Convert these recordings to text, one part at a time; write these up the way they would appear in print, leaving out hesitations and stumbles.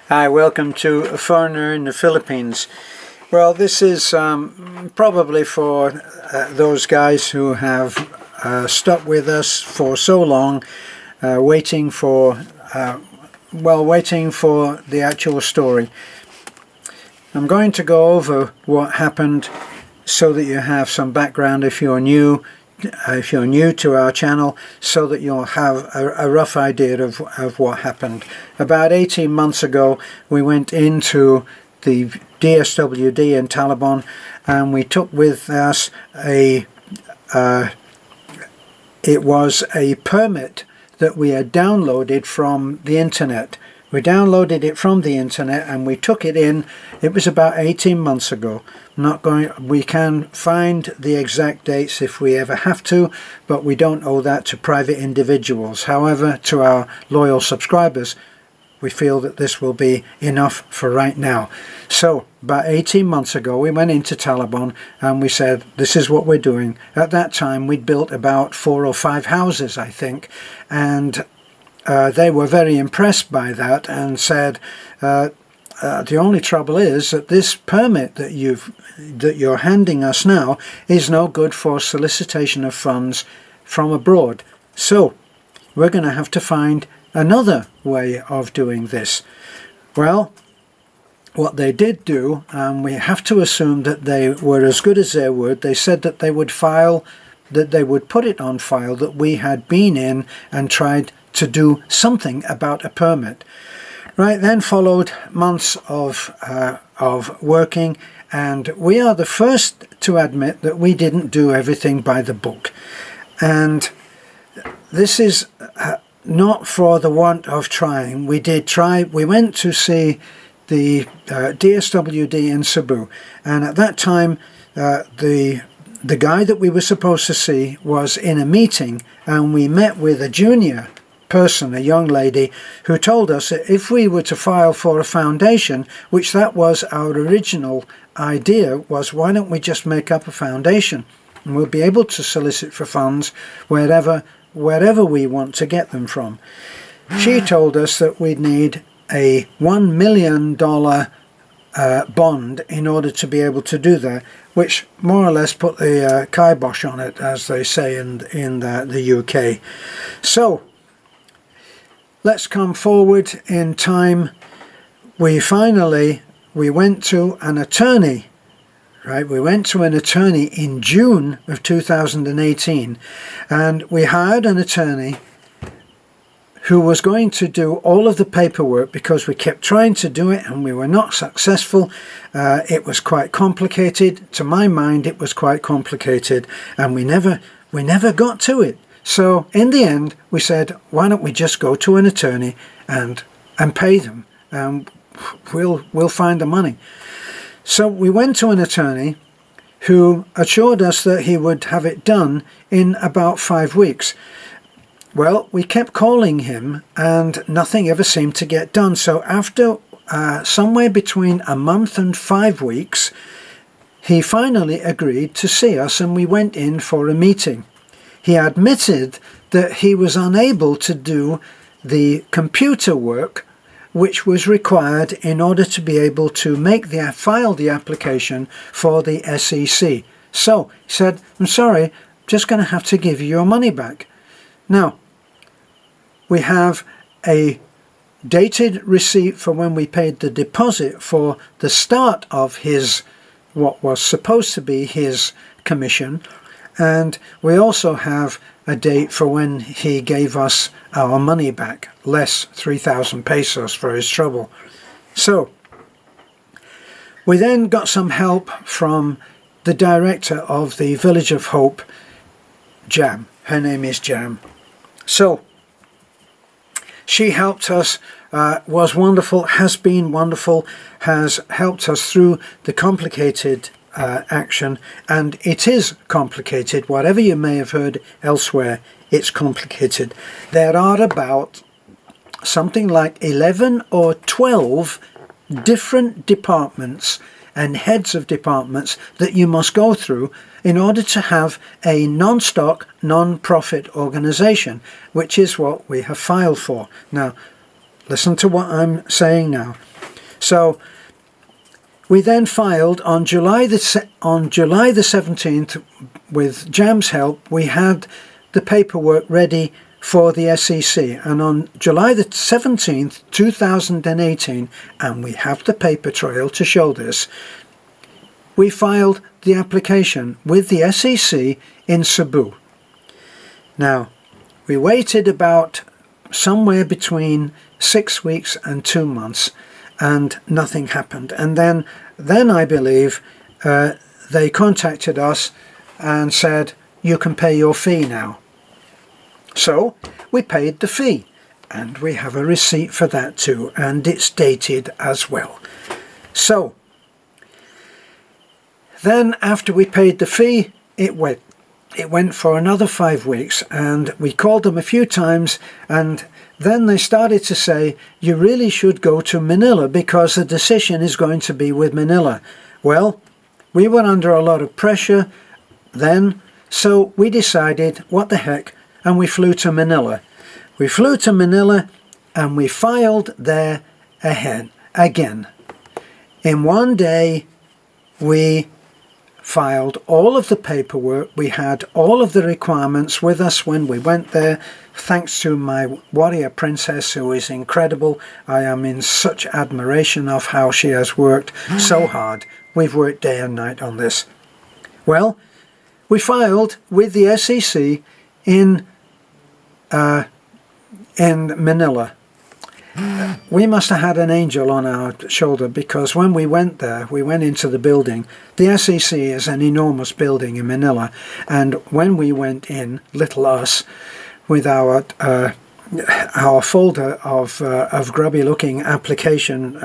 Hi, welcome to A Foreigner in the Philippines. Well, this is probably for those guys who have stuck with us for so long, waiting for the actual story. I'm going to go over what happened so that you have some background if you're new to our channel, so that you'll have a rough idea of what happened. About 18 months ago, we went into the DSWD in Taliban, and we took with us it was a permit that we had downloaded from the internet. We downloaded it from the internet and we took it in. It was about 18 months ago. We can find the exact dates if we ever have to, but we don't owe that to private individuals. However, to our loyal subscribers, we feel that this will be enough for right now. So, about 18 months ago, we went into Taliban and we said, this is what we're doing. At that time, we'd built about 4 or 5 houses, I think, and they were very impressed by that and said, the only trouble is that this permit that you're handing us now is no good for solicitation of funds from abroad. So we're going to have to find another way of doing this. Well, what they did do, and we have to assume that they were as good as their word, they said that they would put it on file that we had been in and tried to do something about a permit. Right, then followed months of working, and we are the first to admit that we didn't do everything by the book. And this is not for the want of trying. We did try. We went to see the DSWD in Cebu, and at that time the guy that we were supposed to see was in a meeting, and we met with a junior person, a young lady, who told us that if we were to file for a foundation, which that was our original idea, was why don't we just make up a foundation and we'll be able to solicit for funds wherever we want to get them from. She told us that we'd need a $1 million bond in order to be able to do that, which more or less put the kibosh on it, as they say in the UK. So let's come forward in time. We went to an attorney, right? We went to an attorney in June of 2018, and we hired an attorney who was going to do all of the paperwork because we kept trying to do it and we were not successful. It was quite complicated. To my mind, it was quite complicated, and we never got to it. So in the end, we said, why don't we just go to an attorney and pay them, and we'll find the money. So we went to an attorney who assured us that he would have it done in about 5 weeks. Well, we kept calling him and nothing ever seemed to get done. So after somewhere between a month and 5 weeks, he finally agreed to see us, and we went in for a meeting. He admitted that he was unable to do the computer work which was required in order to be able to file the application for the SEC. So he said, I'm sorry, just going to have to give you your money back. Now, we have a dated receipt for when we paid the deposit for the start of what was supposed to be his commission. And we also have a date for when he gave us our money back, less 3,000 pesos for his trouble. So we then got some help from the director of the Village of Hope, Jam. Her name is Jam. So she helped us, was wonderful, has been wonderful, has helped us through the complicated action, and it is complicated. Whatever you may have heard elsewhere, it's complicated. There are about something like 11 or 12 different departments and heads of departments that you must go through in order to have a non-stock, non-profit organization, which is what we have filed for. Now, listen to what I'm saying now. So we then filed on July the 17th, with Jam's help. We had the paperwork ready for the SEC, and on July the 17th, 2018, and we have the paper trail to show this, we filed the application with the SEC in Cebu. Now, we waited about somewhere between 6 weeks and 2 months, and nothing happened. And then I believe they contacted us and said, you can pay your fee now. So we paid the fee, and we have a receipt for that too, and it's dated as well. So then after we paid the fee, it went for another 5 weeks, and we called them a few times, and then they started to say, you really should go to Manila because the decision is going to be with Manila. Well, we were under a lot of pressure then, so we decided, what the heck, and we flew to Manila. We flew to Manila and we filed there again. In one day, we filed all of the paperwork. We had all of the requirements with us when we went there, thanks to my warrior princess, who is incredible. I am in such admiration of how she has worked so hard. We've worked day and night on this. Well, we filed with the SEC in Manila. We must have had an angel on our shoulder, because when we went there, we went into the building. The SEC is an enormous building in Manila, and when we went in, little us, with our folder of grubby-looking application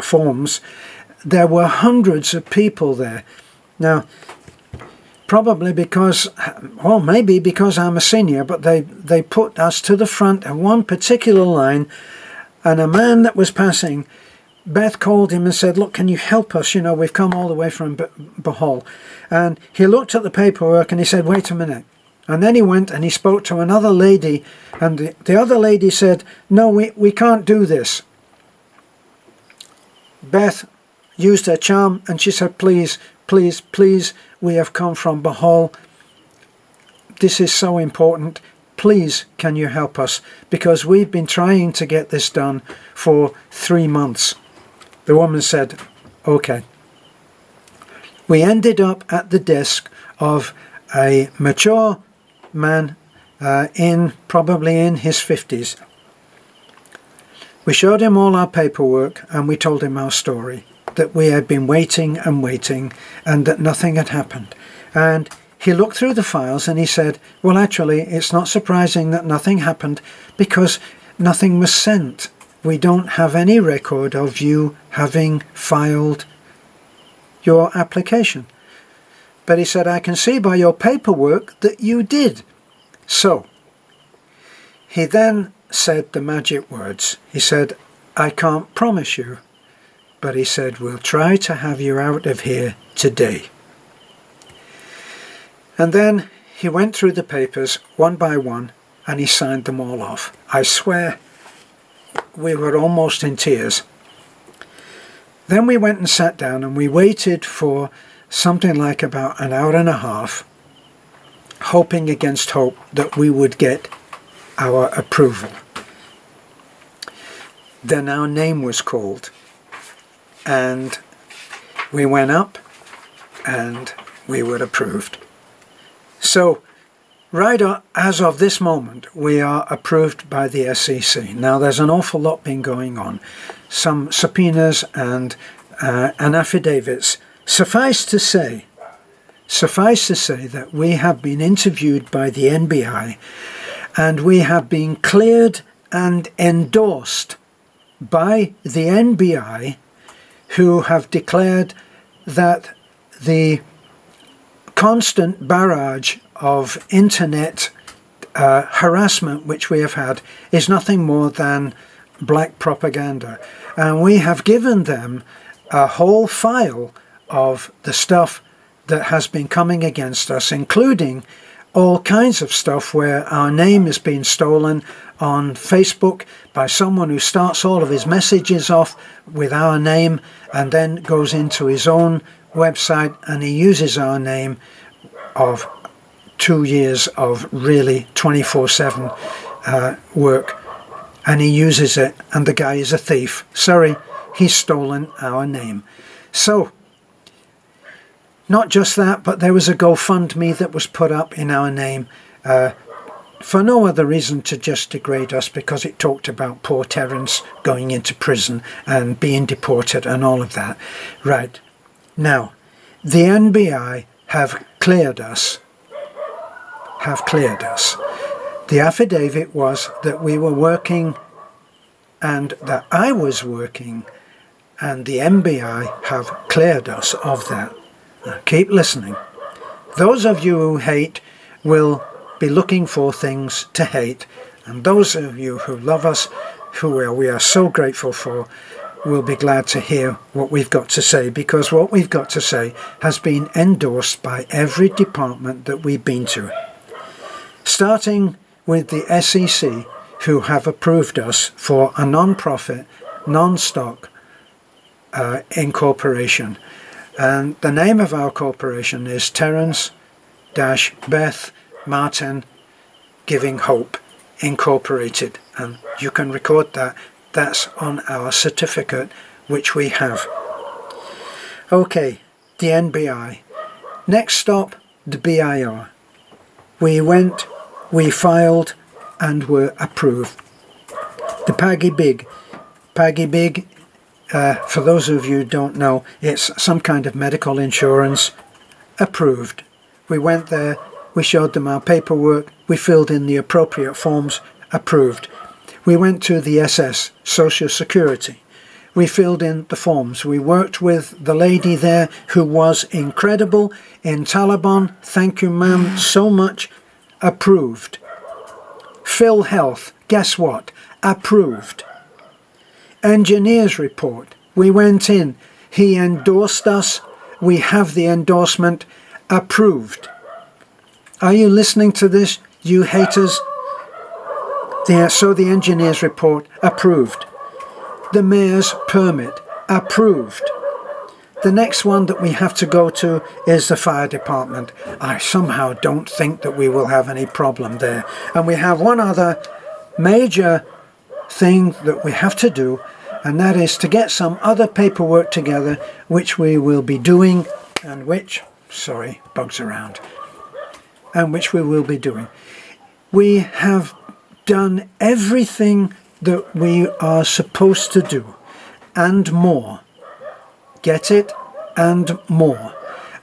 forms, there were hundreds of people there. Now, probably because, well, maybe because I'm a senior, but they put us to the front of one particular line. And a man that was passing, Beth called him and said, look, can you help us? You know, we've come all the way from Bohol. And he looked at the paperwork and he said, wait a minute. And then he went and he spoke to another lady. And the other lady said, no, we can't do this. Beth used her charm and she said, please, please, please, we have come from Bohol. This is so important. Please, can you help us? Because we've been trying to get this done for 3 months. The woman said, okay. We ended up at the desk of a mature man, probably in his 50s. We showed him all our paperwork and we told him our story, that we had been waiting and waiting and that nothing had happened. And he looked through the files and he said, well, actually, it's not surprising that nothing happened because nothing was sent. We don't have any record of you having filed your application. But he said, I can see by your paperwork that you did. So he then said the magic words. He said, I can't promise you, but he said, we'll try to have you out of here today. And then he went through the papers one by one and he signed them all off. I swear we were almost in tears. Then we went and sat down and we waited for something like about an hour and a half, hoping against hope that we would get our approval. Then our name was called and we went up and we were approved. So, right as of this moment, we are approved by the SEC. Now, there's an awful lot been going on. Some subpoenas and affidavits. Suffice to say that we have been interviewed by the NBI, and we have been cleared and endorsed by the NBI, who have declared that the constant barrage of internet harassment which we have had is nothing more than black propaganda. And we have given them a whole file of the stuff that has been coming against us, including all kinds of stuff where our name is being stolen on Facebook by someone who starts all of his messages off with our name and then goes into his own website and he uses our name of 2 years of really 24/7 work, and he uses it, and the guy is a thief. Sorry, he's stolen our name. So, not just that, but there was a GoFundMe that was put up in our name for no other reason to just degrade us, because it talked about poor Terence going into prison and being deported and all of that. Right. Now, the NBI have cleared us. The affidavit was that we were working and that I was working, and the NBI have cleared us of that. Now, keep listening. Those of you who hate will be looking for things to hate, and those of you who love us, who we are so grateful for, will be glad to hear what we've got to say, because what we've got to say has been endorsed by every department that we've been to. Starting with the SEC, who have approved us for a non-profit, non-stock incorporation. And the name of our corporation is Terence-Beth Martin Giving Hope Incorporated. And you can record that. That's on our certificate, which we have. Okay, the NBI. Next stop, the BIR. We went, we filed, and were approved. The Paggy Big. Paggy Big, for those of you who don't know, it's some kind of medical insurance. Approved. We went there, we showed them our paperwork, we filled in the appropriate forms. Approved. We went to the SS, Social Security. We filled in the forms. We worked with the lady there who was incredible in Taliban. Thank you, ma'am, so much. Approved. Phil Health, guess what? Approved. Engineers report. We went in. He endorsed us. We have the endorsement. Approved. Are you listening to this, you haters? So the engineers report. Approved. The mayor's permit. Approved. The next one that we have to go to is the fire department. I somehow don't think that we will have any problem there. And we have one other major thing that we have to do, and that is to get some other paperwork together, which we will be doing, and which, sorry, bugs around, and which we will be doing. We have done everything that we are supposed to do, and more. Get it? And more.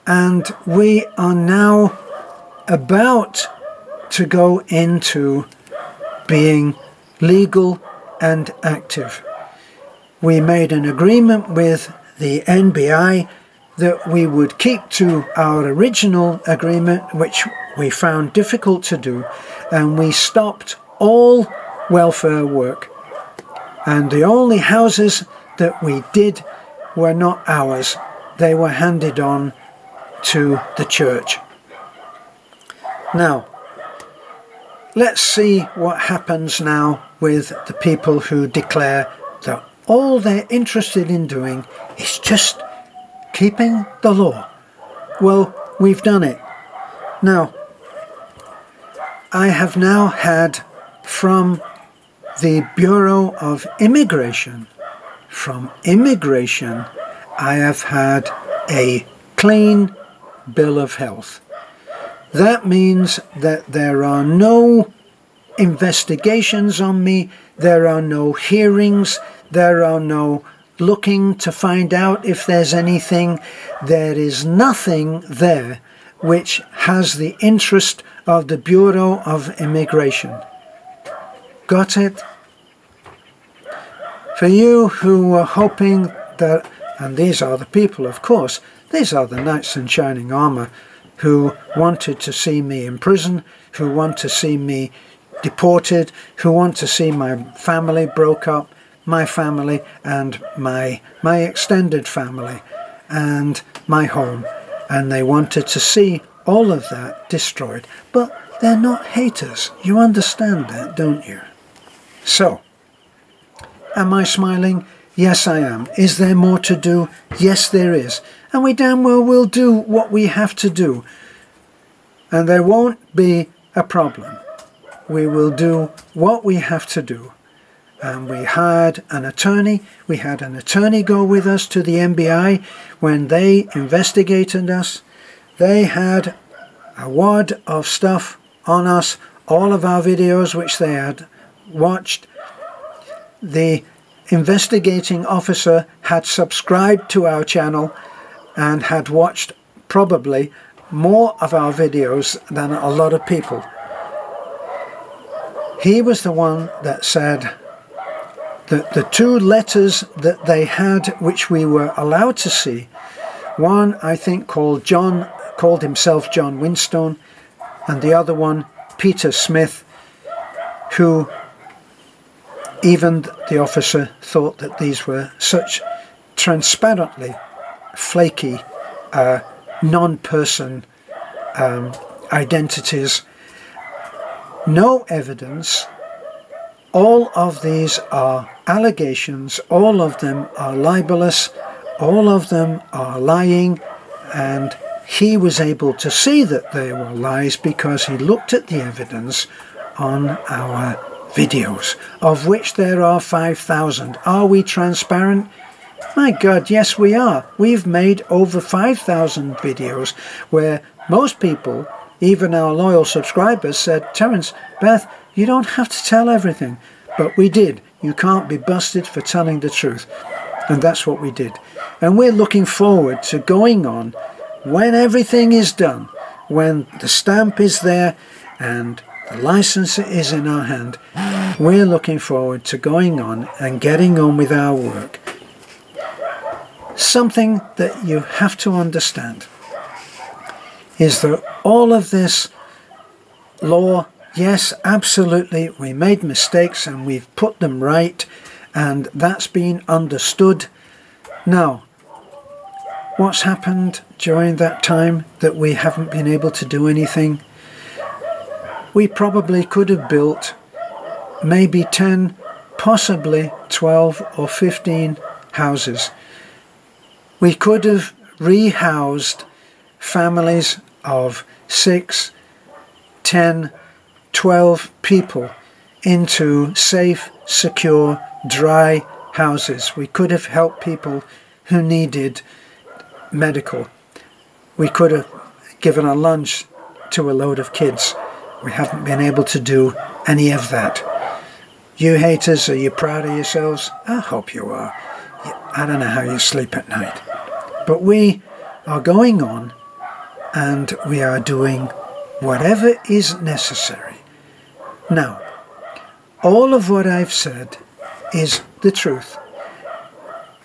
And we are now about to go into being legal and active. We made an agreement with the NBI that we would keep to our original agreement, which we found difficult to do, and we stopped all welfare work. And the only houses that we did were not ours. They were handed on to the church. Now, let's see what happens now with the people who declare that all they're interested in doing is just keeping the law. Well, we've done it. Now, I have now had from the Bureau of Immigration, I have had a clean bill of health. That means that there are no investigations on me, there are no hearings, there are no looking to find out if there's anything. There is nothing there which has the interest of the Bureau of Immigration. Got it? For you who were hoping that, and these are the people, of course, these are the knights in shining armour who wanted to see me in prison, who want to see me deported, who want to see my family broke up, my family and my extended family and my home. And they wanted to see all of that destroyed. But they're not haters. You understand that, don't you? So, am I smiling? Yes, I am. Is there more to do? Yes, there is. And we damn well will do what we have to do. And there won't be a problem. We will do what we have to do. And we hired an attorney. We had an attorney go with us to the NBI when they investigated us. They had a wad of stuff on us, all of our videos which they had watched. The investigating officer had subscribed to our channel and had watched probably more of our videos than a lot of people. He was the one that said that the two letters that they had, which we were allowed to see, one I think called himself John Winstone, and the other one Peter Smith, who even the officer thought that these were such transparently flaky non-person identities. No evidence. All of these are allegations, all of them are libelous, all of them are lying, and he was able to see that they were lies because he looked at the evidence on our videos, of which there are 5,000. Are we transparent? My God, yes we are. We've made over 5,000 videos where most people, even our loyal subscribers, said, Terence, Beth, you don't have to tell everything. But we did. You can't be busted for telling the truth. And that's what we did. And we're looking forward to going on when everything is done, when the stamp is there and the license is in our hand. We're looking forward to going on and getting on with our work. Something that you have to understand is that all of this law, yes, absolutely, we made mistakes and we've put them right, and that's been understood. Now, what's happened during that time that we haven't been able to do anything? We probably could have built maybe 10, possibly 12 or 15 houses. We could have rehoused families of 6, 10, 12 people into safe, secure, dry houses. We could have helped people who needed medical. We could have given a lunch to a load of kids. We haven't been able to do any of that. You haters, are you proud of yourselves? I hope you are. I don't know how you sleep at night. But we are going on and we are doing whatever is necessary. Now, all of what I've said is the truth.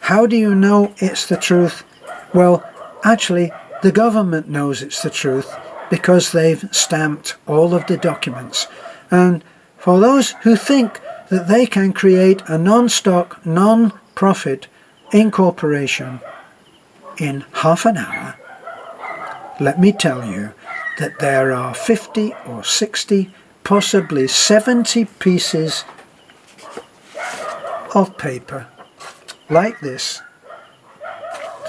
How do you know it's the truth? Well, actually, the government knows it's the truth because they've stamped all of the documents. And for those who think that they can create a non-stock, non-profit incorporation in half an hour, let me tell you that there are 50 or 60, possibly 70 pieces of paper like this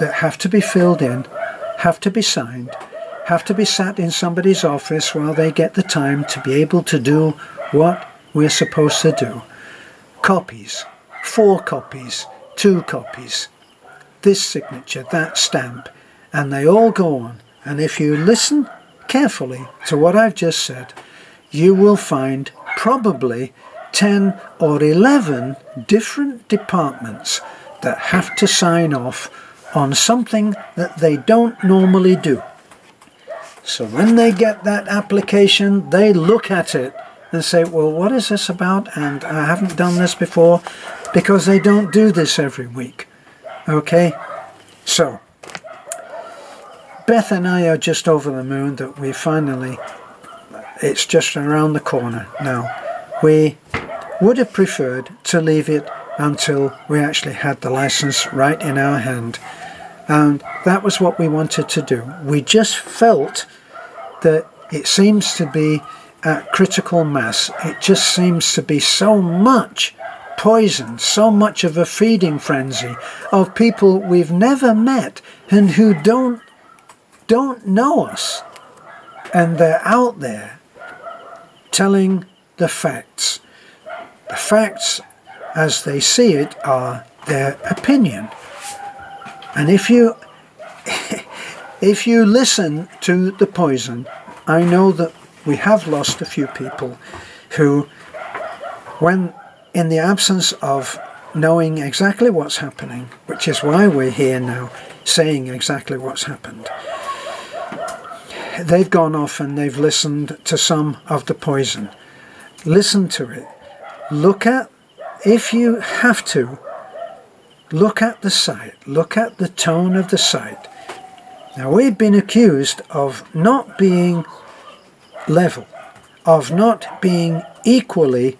that have to be filled in, have to be signed, have to be sat in somebody's office while they get the time to be able to do what we're supposed to do. Copies, 4 copies, 2 copies, this signature, that stamp, and they all go on. And if you listen carefully to what I've just said, you will find probably 10 or 11 different departments that have to sign off on something that they don't normally do. So when they get that application, they look at it and say, well, what is this about? And I haven't done this before, because they don't do this every week. Okay? So, Beth and I are just over the moon that we finally, it's just around the corner now. We would have preferred to leave it until we actually had the license right in our hand. And that was what we wanted to do. We just felt that it seems to be at critical mass. It just seems to be so much poison, so much of a feeding frenzy of people we've never met and who don't know us. And they're out there telling the facts. The facts as they see it are their opinion. And if you listen to the poison, I know that we have lost a few people who, when in the absence of knowing exactly what's happening, which is why we're here now saying exactly what's happened, they've gone off and they've listened to some of the poison. Listen to it. Look at, if you have to, look at the site. Look at the tone of the site. Now, we've been accused of not being level, of not being equally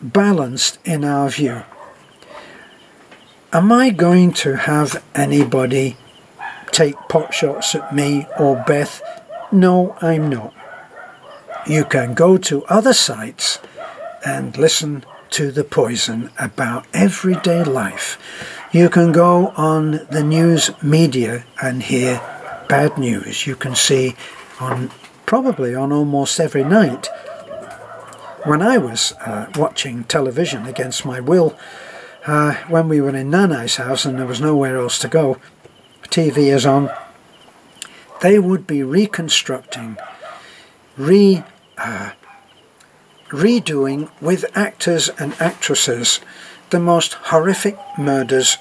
balanced in our view. Am I going to have anybody take pot shots at me or Beth? No, I'm not. You can go to other sites and listen to the poison about everyday life. You can go on the news media and hear bad news. You can see probably on almost every night. When I was watching television against my will, when we were in Nanai's house and there was nowhere else to go, TV is on, they would be reconstructing, redoing with actors and actresses the most horrific murders,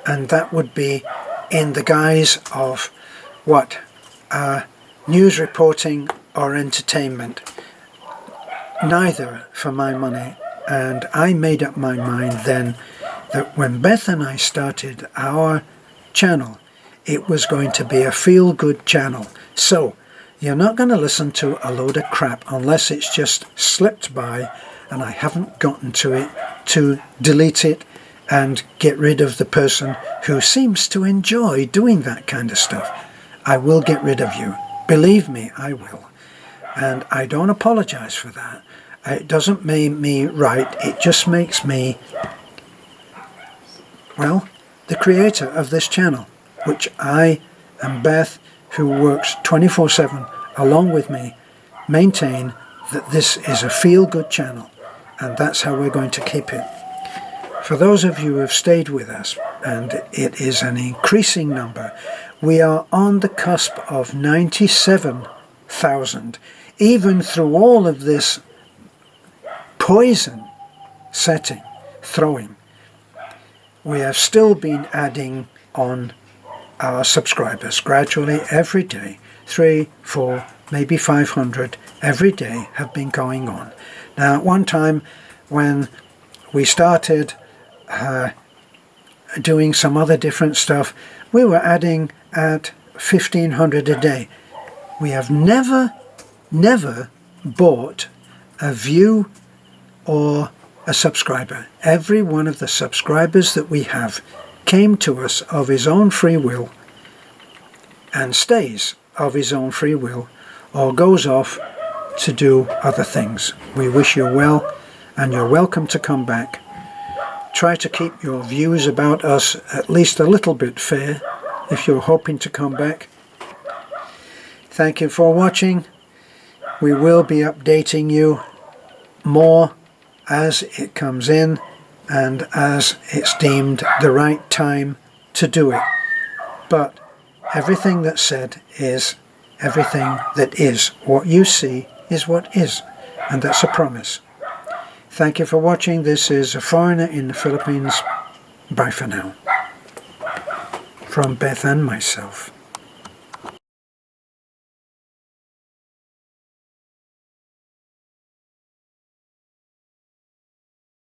and that would be in the guise of what? News reporting or entertainment. Neither for my money. And I made up my mind then that when Beth and I started our channel, it was going to be a feel-good channel. So you're not going to listen to a load of crap unless it's just slipped by and I haven't gotten to it to delete it and get rid of the person who seems to enjoy doing that kind of stuff. I will get rid of you. Believe me, I will. And I don't apologize for that. It doesn't make me right. It just makes me, well, the creator of this channel, which I and Beth, who works 24/7 along with me, maintain that this is a feel-good channel, and that's how we're going to keep it. For those of you who have stayed with us, and it is an increasing number, we are on the cusp of 97,000. Even through all of this poison throwing, we have still been adding on our subscribers gradually every day. 3, 4, maybe 500 every day have been going on. Now, at one time when we started doing some other different stuff, we were adding at 1,500 a day. We have never bought a view or a subscriber. Every one of the subscribers that we have came to us of his own free will and stays of his own free will or goes off to do other things. We wish you well, and you're welcome to come back. Try to keep your views about us at least a little bit fair if you're hoping to come back. Thank you for watching. We will be updating you more as it comes in and as it's deemed the right time to do it. But everything that's said is everything that is. What you see is what is, and that's a promise. Thank you for watching. This is A Foreigner in the Philippines. Bye for now. From Beth and myself.